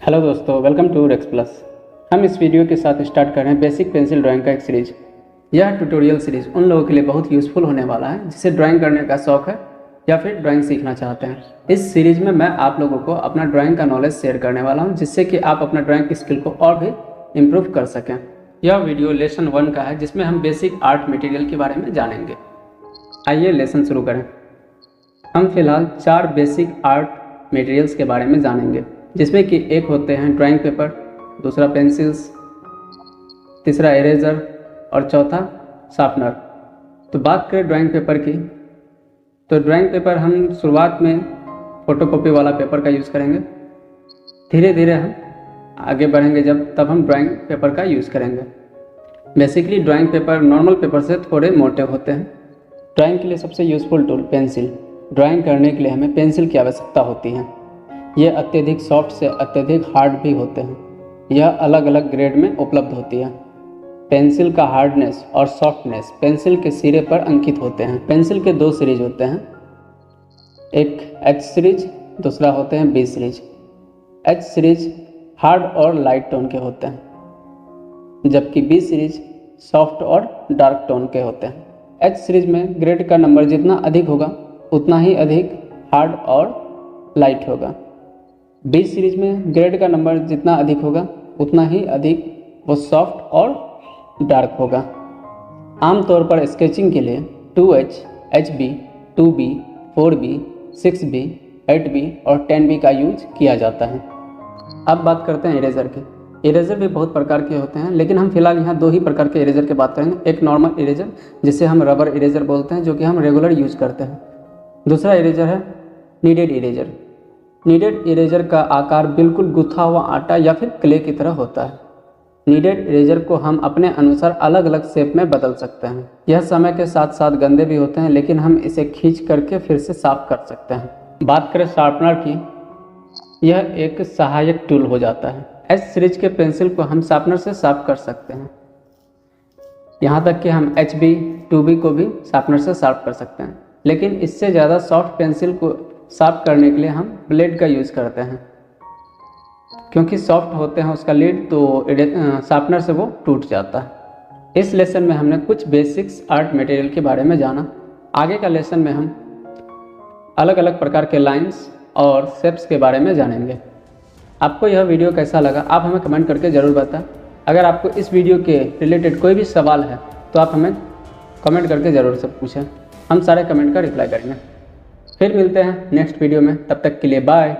Hello दोस्तों, welcome to racks plus. हम इस वीडियो के साथ स्टार्ट कर रहे हैं बेसिक पेंसिल ड्राइंग का एक सीरीज। यह ट्यूटोरियल सीरीज उन लोगों के लिए बहुत यूज़फुल होने वाला है जिसे ड्राइंग करने का शौक़ है या फिर ड्राइंग सीखना चाहते हैं। इस सीरीज में मैं आप लोगों को अपना ड्राइंग का नॉलेज शेयर करने वाला हूँ, जिससे कि आप अपना ड्राइंग स्किल को और भी इम्प्रूव कर सकें। यह वीडियो लेसन 1 का है, जिसमें हम बेसिक आर्ट मटेरियल के बारे में जानेंगे। आइए लेसन शुरू करें। हम फिलहाल 4 बेसिक आर्ट मटेरियल्स के बारे में जानेंगे, जिसमें कि एक होते हैं ड्राइंग पेपर, दूसरा पेंसिल्स, तीसरा इरेजर और चौथा शार्पनर। तो बात करें ड्राइंग पेपर की, तो ड्राइंग पेपर हम शुरुआत में फ़ोटोकॉपी वाला पेपर का यूज़ करेंगे। धीरे धीरे हम आगे बढ़ेंगे तब हम ड्राइंग पेपर का यूज़ करेंगे। Basically drawing paper normal paper से थोड़े मोटे होते हैं। ड्राइंग के लिए सबसे यूज़फुल टूल पेंसिल। ड्राइंग करने के लिए हमें पेंसिल की आवश्यकता होती है। ये अत्यधिक सॉफ्ट से अत्यधिक हार्ड भी होते हैं। यह अलग अलग ग्रेड में उपलब्ध होती है। पेंसिल का हार्डनेस और सॉफ्टनेस पेंसिल के सिरे पर अंकित होते हैं। पेंसिल के 2 सीरीज होते हैं, एक H सीरीज, दूसरा होते हैं B series. H series hard और लाइट टोन के होते हैं, जबकि B सीरीज सॉफ्ट और डार्क टोन के होते हैं। H सीरीज में ग्रेड का नंबर जितना अधिक होगा उतना ही अधिक हार्ड और लाइट होगा। B सीरीज में ग्रेड का नंबर जितना अधिक होगा उतना ही अधिक वो सॉफ्ट और डार्क होगा। आमतौर पर स्केचिंग के लिए 2H, HB, 2B, 4B, 6B, 8B और 10B का यूज किया जाता है। अब बात करते हैं इरेजर की। इरेजर भी बहुत प्रकार के होते हैं, लेकिन हम फिलहाल यहाँ 2 ही प्रकार के इरेजर की बात करेंगे। एक नॉर्मल इरेजर, जिसे हम रबर इरेजर बोलते हैं, जो कि हम रेगुलर यूज करते हैं। दूसरा इरेजर है नीडेड इरेजर। नीडेड इरेजर का आकार बिल्कुल गुथा हुआ आटा या फिर क्ले की तरह होता है। नीडेड इरेजर को हम अपने अनुसार अलग अलग शेप में बदल सकते हैं। यह समय के साथ साथ गंदे भी होते हैं, लेकिन हम इसे खींच करके फिर से साफ कर सकते हैं। बात करें शार्पनर की, यह एक सहायक टूल हो जाता है। एच सीरीज के पेंसिल को हम शार्पनर से साफ कर सकते हैं। यहाँ तक कि हम HB, 2B को भी शार्पनर से साफ कर सकते हैं, लेकिन इससे ज़्यादा सॉफ्ट पेंसिल को साफ करने के लिए हम ब्लेड का यूज़ करते हैं, क्योंकि सॉफ्ट होते हैं उसका लीड, तो शार्पनर से वो टूट जाता है। इस लेसन में हमने कुछ बेसिक्स आर्ट मटेरियल के बारे में जाना। आगे का लेसन में हम अलग अलग प्रकार के लाइंस और शेप्स के बारे में जानेंगे। आपको यह वीडियो कैसा लगा आप हमें कमेंट करके ज़रूर बताएं। अगर आपको इस वीडियो के रिलेटेड कोई भी सवाल है तो आप हमें कमेंट करके ज़रूर से पूछें, हम सारे कमेंट का रिप्लाई करेंगे। फिर मिलते हैं नेक्स्ट वीडियो में, तब तक के लिए बाय।